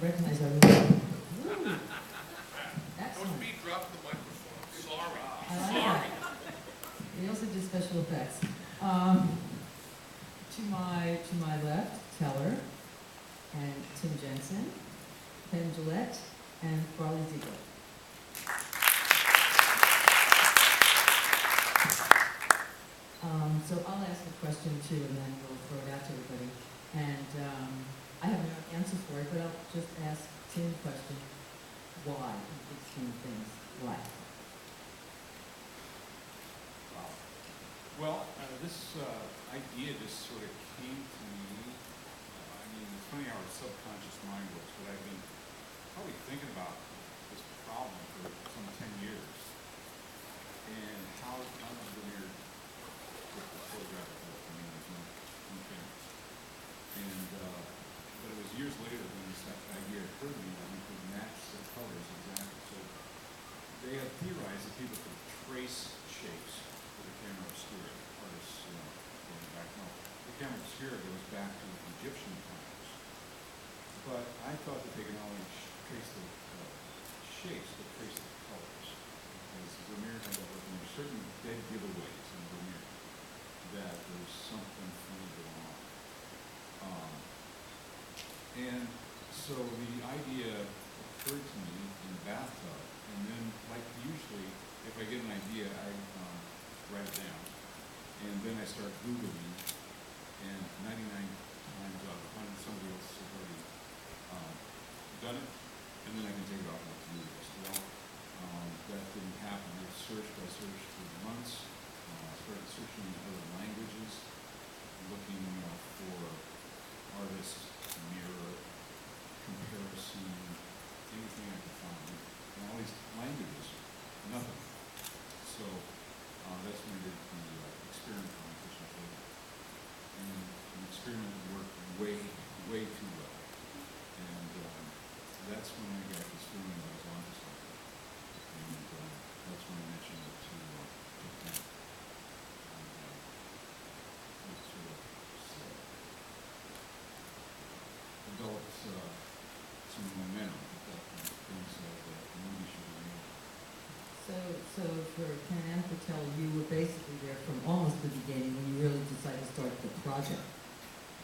recognize everyone. Don't be dropping the microphone. Sorry. Sorry. We also do special effects. To my left, Teller, and Tim Jenison, Penn, and Farley Ziegler. So I'll ask a question too, and then we'll throw it out to everybody. And I have no answer for it, but I'll just ask Tim the question: why in big scheme of things? Why? Wow. Well, this idea just sort of came to me. I mean, it's funny how our subconscious mind works, but I've been probably thinking about this problem for some 10 years, and how Vermeer with the photograph of it. I mean, there's no cameras. And but it was years later when this idea occurred to me that we could match the colors exactly. So they had theorized that people could trace shapes with the camera obscura. Artists, going back. No, the camera obscura goes back to Egyptian times. But I thought that they could only trace the shapes, but trace the colors. Because Vermeer had that working. There are certain dead giveaways in Vermeer that there's something funny going on. And so the idea occurred to me in the bathtub, and then, like usually, if I get an idea, I write it down, and then I start Googling, and 99 times out of 100, somebody else has already done it, and then I can take it off my to-do list. Well, that didn't happen. I searched for months, started searching in other languages, looking for artists, mirror, comparison, anything I could find. In all these languages, nothing. So that's when I did the experiment competition photo. And the experiment worked way too well. And that's when I got this feeling that I was onto something. And that's when I mentioned it to Penn. It sort of developed some momentum that things that the movie should be made. So for Penn and for Teller, you were basically there from almost the beginning when you really decided to start the project.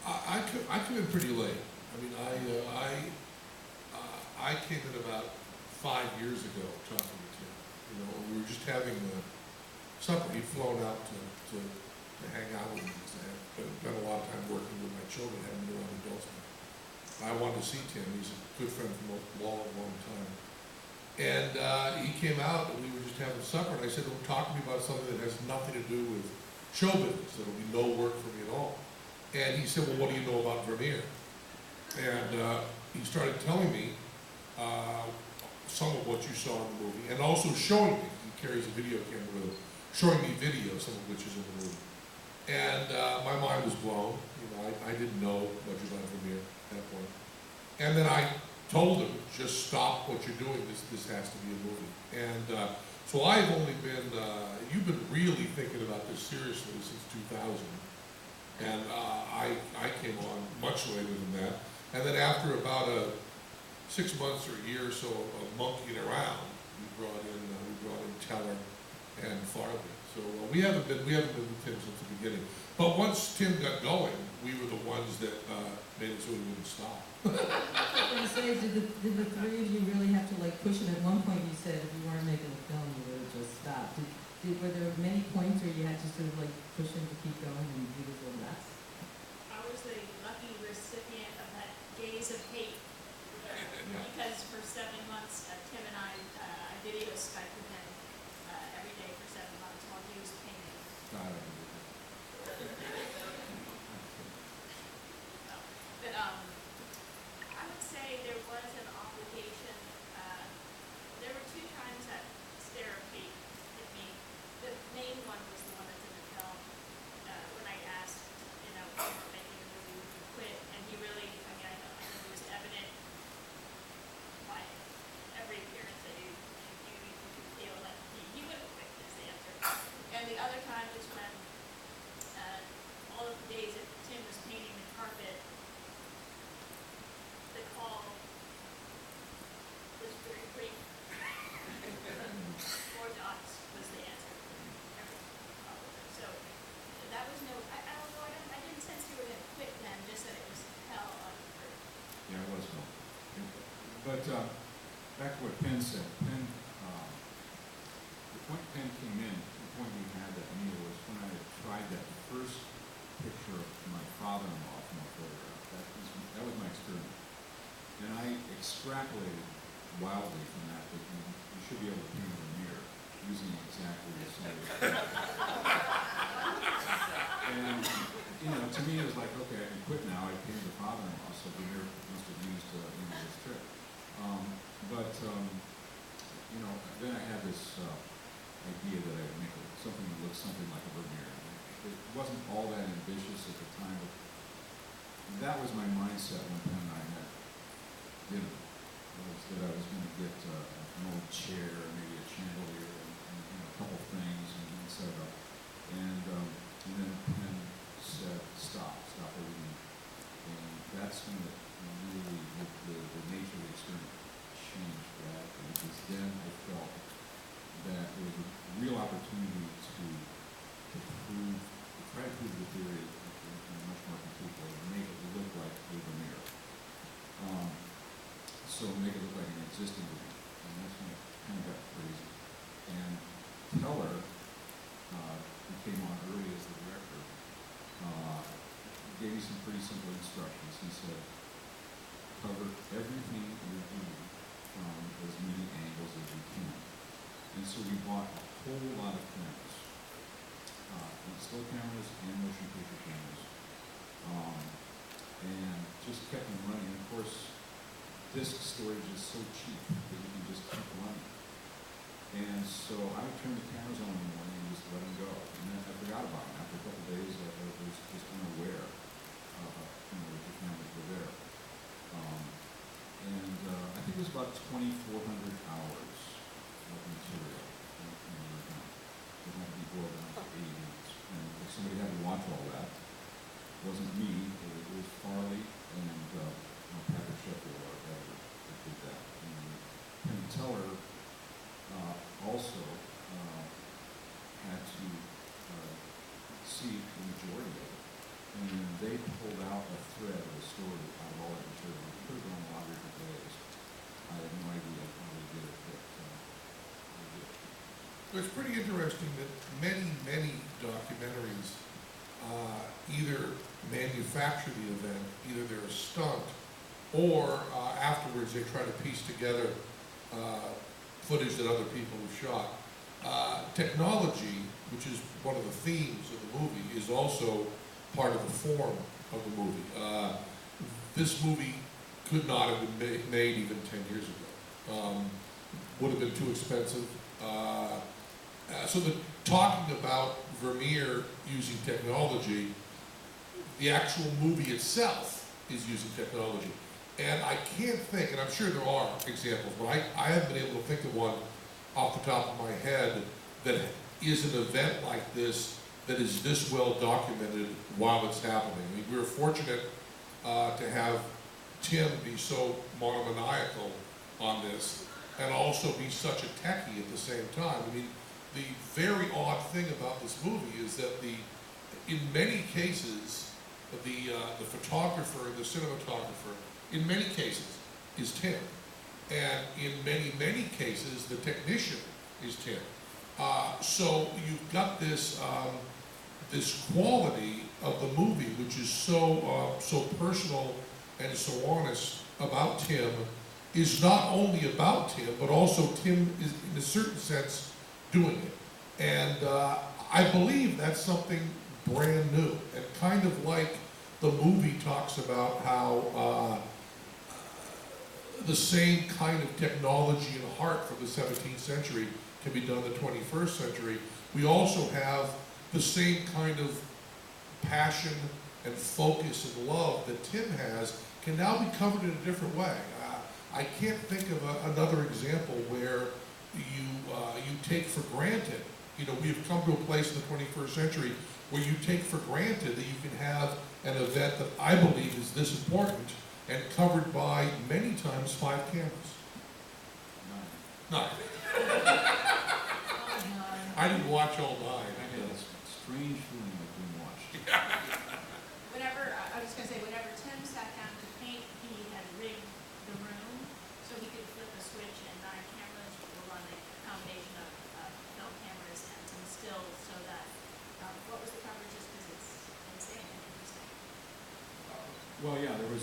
I came in pretty late. I mean, I came in about 5 years ago talking to Tim. You know, we were just having supper. He'd flown out to hang out with me because I had spent a lot of time working with my children, having been around adults. I wanted to see Tim. He's a good friend from a long time. And he came out, and we were just having supper, and I said, well, talk to me about something that has nothing to do with show business. There'll be no work for me at all. And he said, well, what do you know about Vermeer? And he started telling me some of what you saw in the movie, and also showing me, he carries a video camera with him, showing me video, some of which is in the movie. And my mind was blown. You know, I didn't know much about Vermeer at that point. And then I told him, just stop what you're doing, this has to be a movie. And so I've only been, you've been really thinking about this seriously since 2000. And I came on much later than that. And then after about 6 months or a year or so of monkeying around, we brought in Teller and Farley. So we haven't been with Tim since the beginning. But once Tim got going, we were the ones that made it so we wouldn't stop. I was going to say, did the three of you really have to like push it? At one point you said if you weren't making a film, you would have just stopped. Were there many points where you had to sort of like push him to keep going and he was a little less? I was the lucky recipient of that gaze of hate. Because for 7 months, Tim and I video Skype with him every day for 7 months while he was painting. But I would say there was an obligation. There were 2 times that therapy hit me. The main one was the one that's in the film when I asked, But back to what Penn said. The point Penn came in, the point we had that meal was when I had tried that first picture of my father-in-law from a photograph. That was my experiment. And I extrapolated wildly from that you should be able to paint with a mirror using exactly the same. And, to me it was like, okay, I can quit now. I painted the father-in-law, so the mirror must have used this trick. Then I had this idea that I would make something that looked something like a Vermeer. It wasn't all that ambitious at the time, but that was my mindset when Penn and I had dinner. Was that I was going to get an old chair, maybe a chandelier, and a couple things, and set it up. And then Penn said, stop everything. And that's when really the nature of the experiment changed radically, because then I felt that there was a real opportunity to try to prove the theory in a much more complete way, and make it look like a Vermeer. So make it look like an existing Vermeer. And that's when it kind of got crazy. And Teller, who came on early as the director, gave me some pretty simple instructions. He said, cover everything you're doing from as many angles as you can. And so we bought a whole lot of cameras, still cameras and motion picture cameras, and just kept them running. And of course, disk storage is so cheap that you can just keep running. And so I would turn the cameras on in the morning and just let them go. And then I forgot about them. After a couple of days, I was just unaware that the cameras were there. I think it was about 2,400 hours of material in the account. It had to be boiled down to 80 minutes. And if somebody had to watch all that, it wasn't me, it was Farley and Patrick Sheffield, our editor, that did that. And Penn Teller also had to see the majority of it. And then they pulled out a thread of a story out of all that material. It could have gone a lot of different ways. I have no idea how they did it, but they did it. It's pretty interesting that many documentaries either manufacture the event, either they're a stunt, or afterwards they try to piece together footage that other people have shot. Technology, which is one of the themes of the movie, is also part of the form of the movie. This movie could not have been made even 10 years ago. Would have been too expensive. So talking about Vermeer using technology, the actual movie itself is using technology. And I can't think, and I'm sure there are examples, but I haven't been able to think of one off the top of my head that is an event like this that is this well documented while it's happening. I mean, we're fortunate to have Tim be so monomaniacal on this and also be such a techie at the same time. I mean, the very odd thing about this movie is that in many cases, the photographer and the cinematographer, in many cases, is Tim. And in many cases, the technician is Tim. So you've got this quality of the movie, which is so personal and so honest about Tim, is not only about Tim, but also Tim is, in a certain sense, doing it. And I believe that's something brand new, and kind of like the movie talks about how the same kind of technology and heart from the 17th century can be done in the 21st century. We also have the same kind of passion and focus and love that Tim has can now be covered in a different way. I can't think of another example where you take for granted, we've come to a place in the 21st century where you take for granted that you can have an event that I believe is this important and covered by many times 5 cameras. 9. I didn't watch all 9. I had this strange feeling like being watched. Whenever Tim sat down to paint, he had rigged the room. So Well, yeah, there were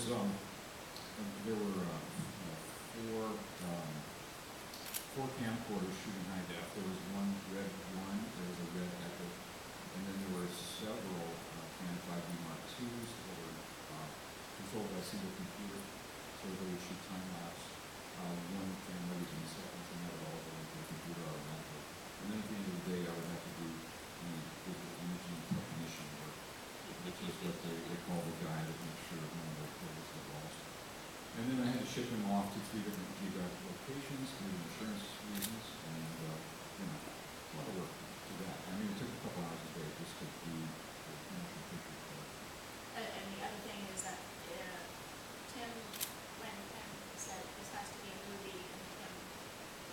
four camcorders shooting high def. There was one red one, there was a red epic, and then there were several Canon 5D Mark IIs that were controlled by a single computer, so they would shoot time lapse. One camera using seconds, and that would all go into the computer automatically. And then at the end of the day, I would have to do the digital imaging technician work, which is what they call the guy that makes sure none of their cables get lost. And then I had to ship them off to 3 different geographic locations due to insurance reasons, and a lot of work to that. I mean, it took a couple hours a day just to do the motion picture part. And the other thing is that Tim, when Penn said this has to be a movie, and Tim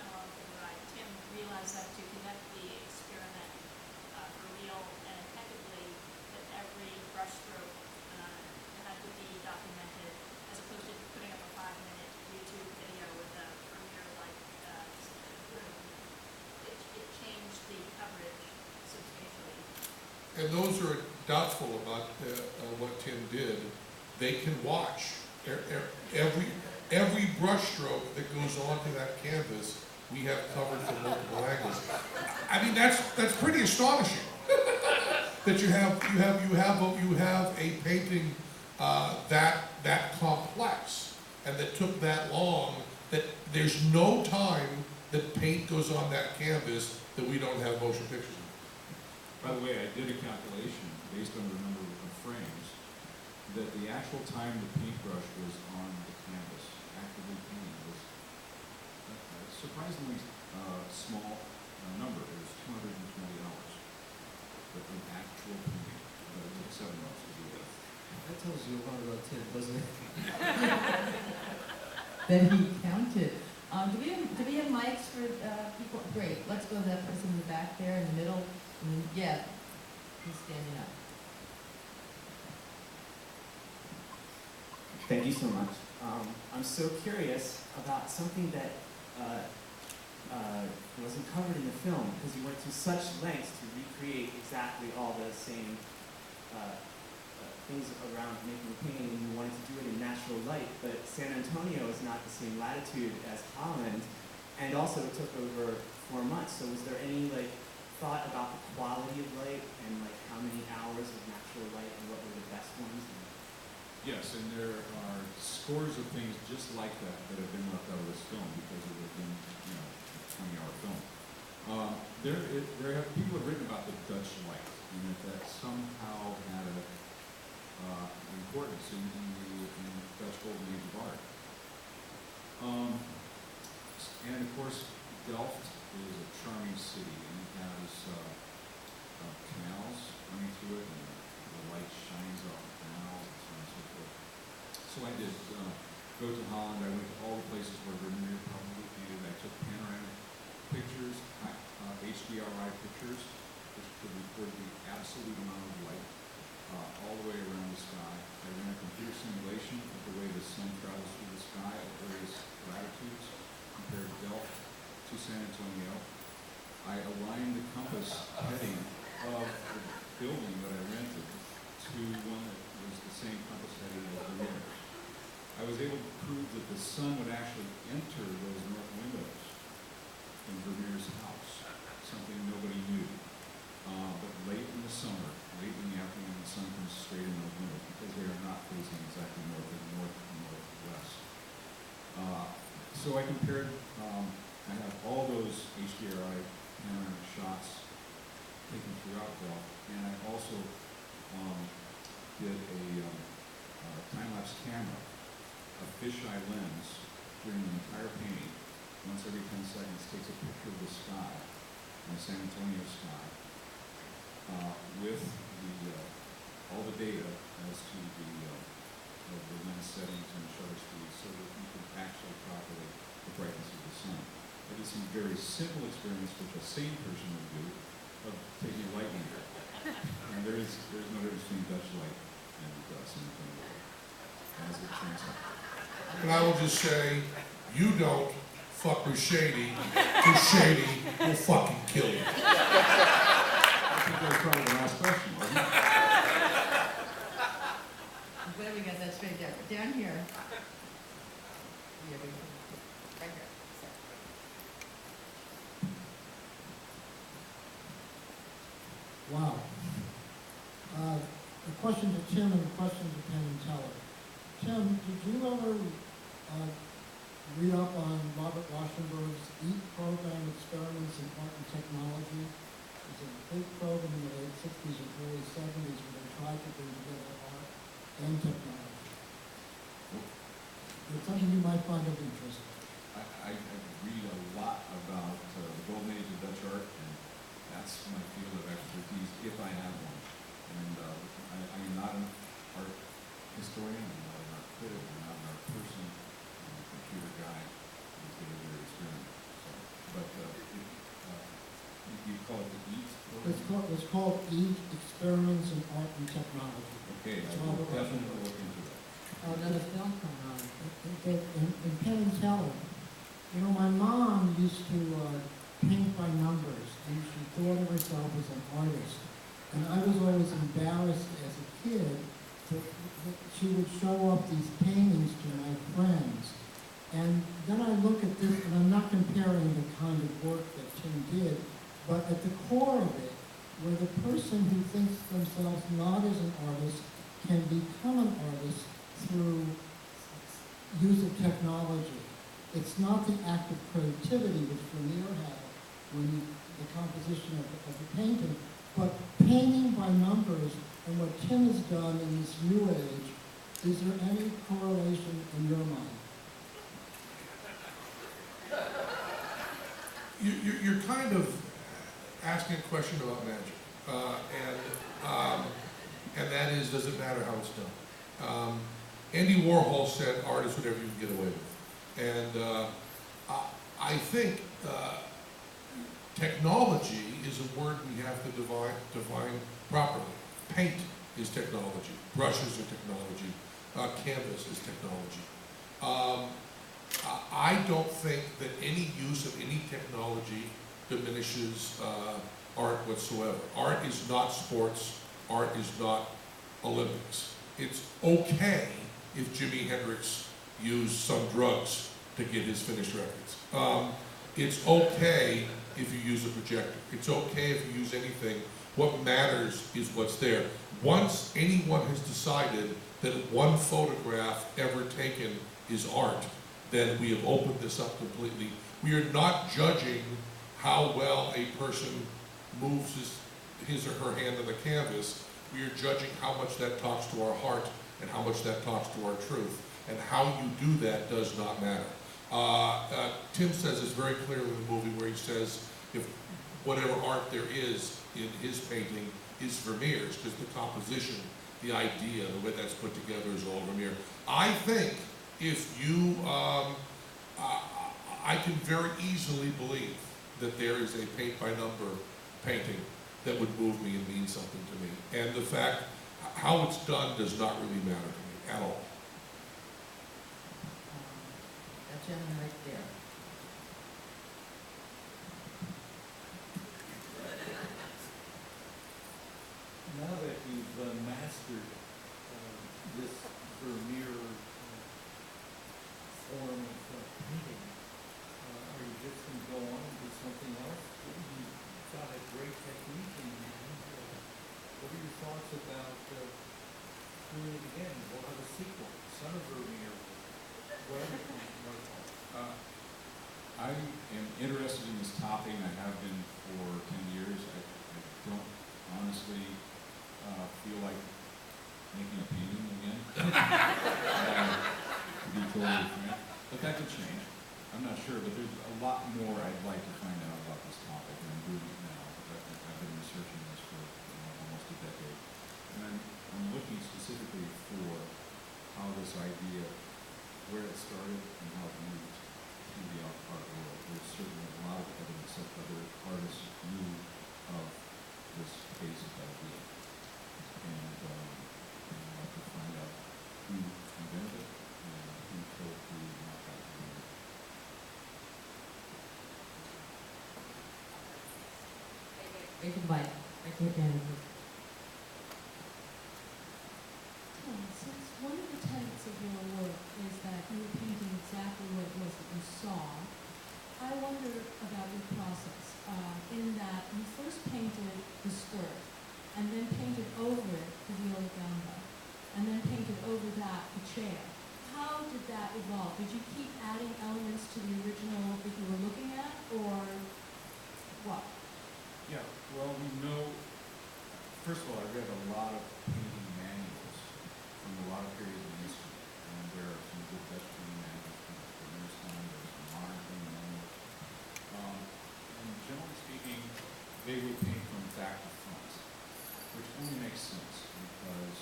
went along for the ride, Tim realized that to conduct the experiment for real and impeccably, that every brushstroke had to be documented, as opposed to putting up a 5-minute YouTube video with a VERMEER room. It changed the coverage substantially. And those who are doubtful about what Tim did, they can watch every brushstroke that goes onto that canvas. We have covered from multiple angles. I mean, that's pretty astonishing that you have a painting that complex and that took that long. That there's no time that paint goes on that canvas that we don't have motion pictures of. By the way, I did a calculation based on the number of frames that the actual time the paintbrush was on the canvas, actively painting, was a surprisingly small number. It was 220 hours. But the actual painting, it took 7 months to do that. That tells you a lot about Tim, doesn't it? That he counted. Do we have mics for people? Great, let's go to that person in the back there, in the middle. Yeah, he's standing up. Thank you so much. I'm so curious about something that wasn't covered in the film, because you went to such lengths to recreate exactly all the same things around making a painting, and you wanted to do it in natural light, but San Antonio is not the same latitude as Holland, and also it took over 4 months. So was there any thought about the quality of light and how many hours of natural light and what were the best ones? Yes, and there are scores of things just like that that have been left out of this film because it would have been, a 20-hour film. People have written about the Dutch light and that somehow had an importance in the Dutch golden age of art. And of course, Delft is a charming city, and it has canals running through it, and the light shines off the canals, and so on and so forth. So I did go to Holland. I went to all the places where Vermeer probably painted. I took panoramic pictures, HDRI pictures, which could record the absolute amount of light all the way around the sky. I ran a computer simulation of the way the sun travels through the sky at various latitudes, compared Delft to San Antonio. I aligned the compass heading of the building that I rented to one that was the same compass heading as Vermeer's. I was able to prove that the sun would actually enter those north windows in Vermeer's house, something nobody knew. But late in the summer, late in the afternoon, the sun comes straight in those windows because they are not facing exactly north, they're north and northwest. So I compared, I have all those HDRI panoramic shots taken throughout Delft, and I also did a time-lapse camera, a fisheye lens during the entire painting. Once every 10 seconds, takes a picture of the sky, the San Antonio sky, with all the data as to the lens settings and shutter speed, so that you can actually calculate the brightness of the sun. I did some very simple experiments which a sane person would do, of taking a light meter. And there's no difference between Dutch light and San Antonio light, as it turns out. And I will just say, you don't fuck with Shady, because Shady will fucking kill you. I think that was probably the last question, wasn't it? I'm glad we got that straight down. Yeah, down here. Yeah, right here. Wow. A question to Tim and a question to Penn and Teller. Tim, did you ever read up on Robert Rauschenberg's EAT program, Experiments in Art and Technology? It was a big program in the late 60s and early 70s where they tried to bring together art and technology. It's something you might find of interest. I read a lot about the golden age of Dutch art, and that's my field of expertise, if I have one. And I am not an art historian, I'm not an art critic, I'm not an art person, I'm a computer guy who's very, very experienced. So, but you call it the EAT program? It's called EAT, Experiments in Art and Technology. Okay, I It's will Robert definitely Rauschenberg. look into that. Another film coming on. In Penn and Teller, you know, my mom used to paint by numbers, and she thought of herself as an artist. And I was always embarrassed as a kid that she would show up these paintings to my friends. And then I look at this, and I'm not comparing the kind of work that Tim did, but at the core of it, where the person who thinks themselves not as an artist can become an artist through use of technology. It's not the act of creativity which Vermeer had when the composition of the painting, but painting by numbers. And what Tim has done in this new age, is there any correlation in your mind? You're kind of asking a question about magic, and that is, does it matter how it's done? Andy Warhol said, art is whatever you can get away with. And I think technology is a word we have to define properly. Paint is technology. Brushes are technology. Canvas is technology. I don't think that any use of any technology diminishes art whatsoever. Art is not sports. Art is not Olympics. It's okay if Jimi Hendrix used some drugs to get his finished records. It's okay if you use a projector. It's okay if you use anything. What matters is what's there. Once anyone has decided that one photograph ever taken is art, then we have opened this up completely. We are not judging how well a person moves his or her hand on the canvas. We are judging how much that talks to our heart and how much that talks to our truth. And how you do that does not matter. Tim says this very clearly in the movie where he says if whatever art there is in his painting is Vermeer's, because the composition, the idea, the way that's put together is all Vermeer. I think if you, I can very easily believe that there is a paint by number painting that would move me and mean something to me. And the fact, how it's done does not really matter to me at all. That gentleman right there. Now that you've mastered this Vermeer form of painting, are you just going to go on and do something else? You've got a great technique in hand. What are your thoughts about doing it again? We'll have a sequel, Son of Vermeer, whatever you want to call it. I am interested in this topic, and I have been for 10 years. I don't honestly feel like making a painting again, to be totally frank. But that could change. I'm not sure, but there's a lot more I'd like to find out about this topic, and I'm doing it now. I've been researching this for almost a decade. And I'm looking specifically for how this idea, where it started and how it moved through the art world. There's certainly a lot of evidence that other artists knew of this basic idea. And I'd like to find out who invented it and who told who not how to do it. Wait for the mic. Right to again. Since one of the tenets of how did that evolve? Did you keep adding elements to the original that you were looking at, or what? Yeah, well, we know, first of all, I read a lot of painting manuals from a lot of periods in history, and there are some good Dutch painting manuals from the newest time, there's some modern painting manuals. And generally speaking, they would paint from back to front, which only makes sense, because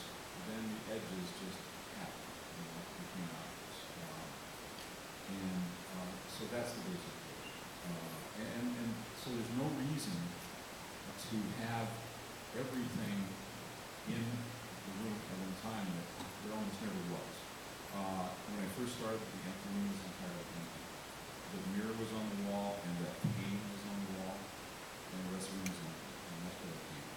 then the edges just happen, between objects. So that's the basic approach. And so there's no reason to have everything in the room at one time that there almost never was. When I first started, the empty room was entirely empty. The mirror was on the wall, and that painting was on the wall, and the rest of the room was empty, and that's what I painted.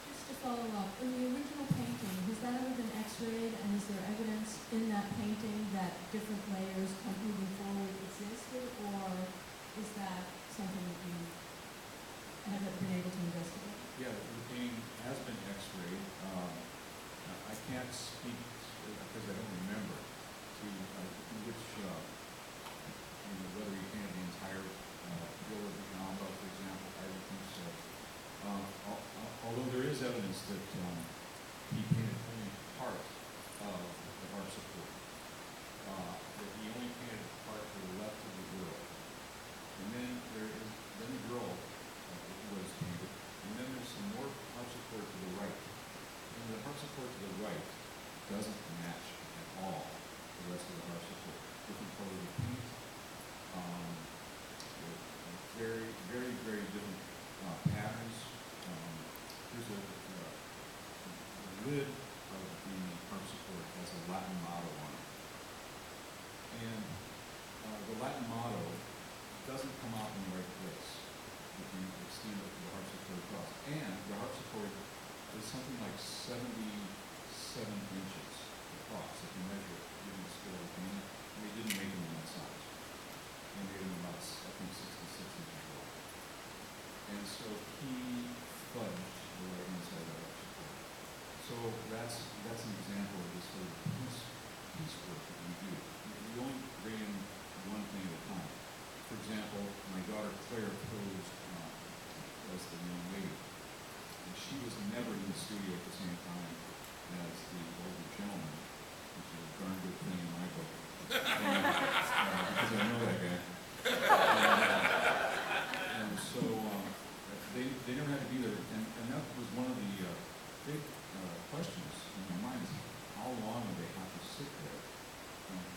Just to follow up, in the original painting, has that ever been x-rayed, and is there evidence in that painting that different layers moving forward existed, or is that something that you haven't been able to investigate? Yeah, the painting has been x-rayed. I can't speak, because I don't remember, to which, whether he painted the entire Villa de Gamba, for example. I don't think so. Although there is evidence that he painted only part of the harpsichord. That he only painted the part to the left of the girl. And then then the girl was painted. And then there's some more harpsichord to the right. And the harpsichord to the right doesn't match at all the rest of the harpsichord. Different colors of paint. Very, very, very different patterns. Here's the lid of the harpsichord has a Latin motto on it. And the Latin motto doesn't come out in the right place if you extend it to the harpsichord across. And the harpsichord is something like 77 inches across if you measure it using the scale of painting. And they didn't make them in that size. They made them about, I think, 66 inches long. And so he fudged the right hand side of the harpsichord. So that's an example of this sort of piecework that we do. We only bring in one thing at a time. For example, my daughter Claire posed as the young lady. And she was never in the studio at the same time as the older gentleman, which is a darn good thing in my book. Because I know that guy. And so they never had to be there. And that was one of the big questions in my mind is how long would they have to sit there?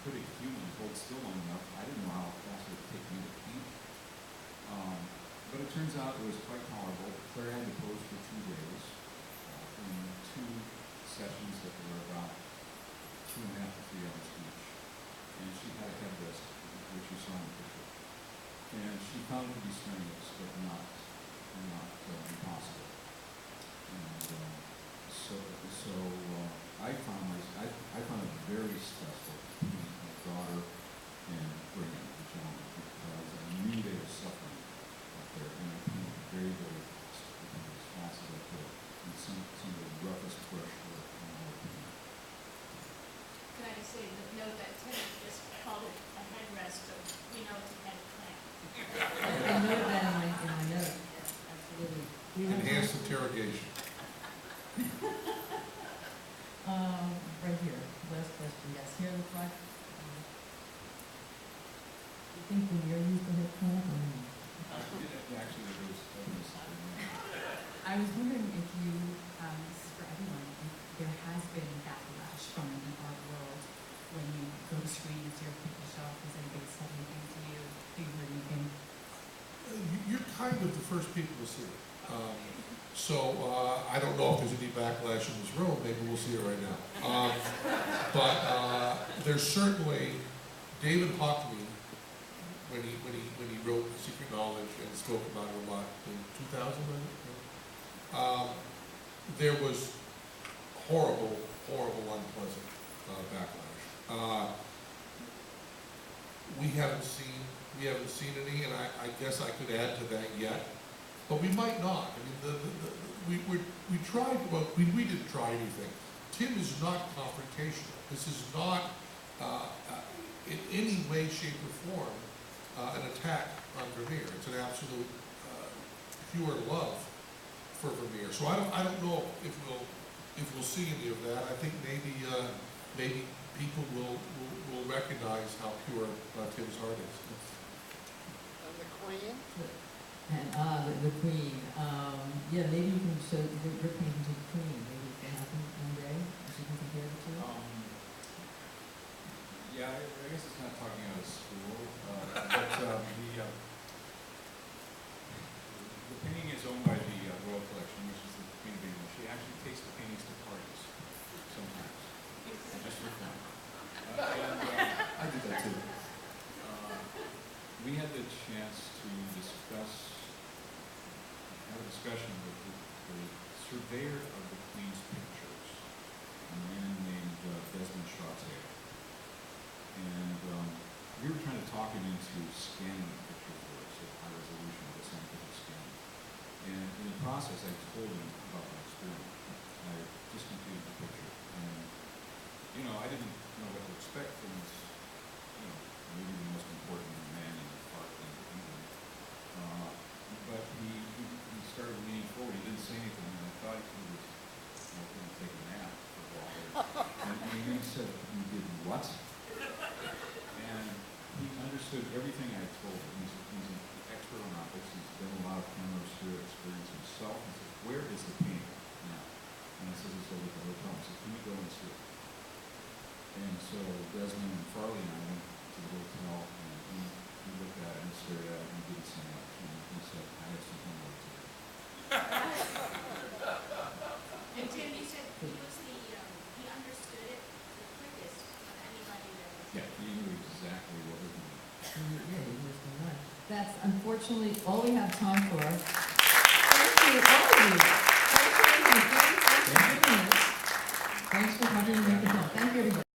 Could a human hold still long enough? I didn't know how fast it would take me to paint. But it turns out it was quite tolerable. Claire had to pose for 2 days in 2 sessions that were about 2.5 to 3 hours each. And she had a headrest, which you saw in the picture. And she found it to be strenuous, but not impossible. And so I found it very stressful to paint my daughter and Graham, the gentleman, because I knew they were suffering up there, and I painted very, very fast. I painted as fast as I could, and some of the roughest brush work on all of them. Can I just say, note that Tim just called it a headrest, so we know it's a head clamp. I noted that in my notes, yes, absolutely. Enhanced interrogation. Right here, last question, yes, here looks like. You think when you're used to hip clamp or not? Actually, there was evidence that I was wondering if you, this is for everyone, if there has been backlash from the art world when you go to screens, your picture shelf, has anybody said anything to you? Do you heard anything? You're kind of the first people to see it. So I don't know if there's any backlash in this room. Maybe we'll see it right now. But there's certainly David Hockney, when he wrote Secret Knowledge and spoke about it a lot in 2000. There was horrible, unpleasant backlash. We haven't seen any, and I guess I could add to that yet. But we might not. I mean, we tried. Well, we didn't try anything. Tim is not confrontational. This is not way, shape, or form an attack on Vermeer. It's an absolute pure love for Vermeer. So I don't know if we'll see any of that. I think maybe people will recognize how pure Tim's heart is. And the Queen? And the Queen. Yeah, maybe you can show your painting to the Queen. Maybe it can happen one day. She can compare the two. Yeah, I guess it's not talking out of school, but the painting is owned by the Royal Collection, which is the Queen of England. She actually takes the paintings to parties sometimes, just for fun. I did that too. We had the chance to have a discussion with the surveyor of the Queen's pictures, a man named Desmond Schwartz. And we were trying to talk him into scanning the picture for us at high resolution with scientific scanning. And in the process, I told him about my experiment. I just completed the picture. And, I didn't know what to expect from this, maybe the most important man in art in England. But he started leaning forward. He didn't say anything, and I thought he was going to take a nap for a while. And then he said, "You did what?" And he understood everything I told him. He's an expert on optics. He's done a lot of camera obscura experience himself. He says, "Where is the painting now?" And I said, "It's over at the hotel." He said, "Can we go and see it?" And so Desmond and Farley and I went to the hotel, and he looked at it and stared at it and didn't say much. And he said, "I have some homework to do." And Tim, you said he he understood it the quickest of anybody that was. Yeah, he knew exactly what was going on. Yeah, he was the one. That's unfortunately all we have time for. Thank you, all of you. Thanks for doing this. Thanks for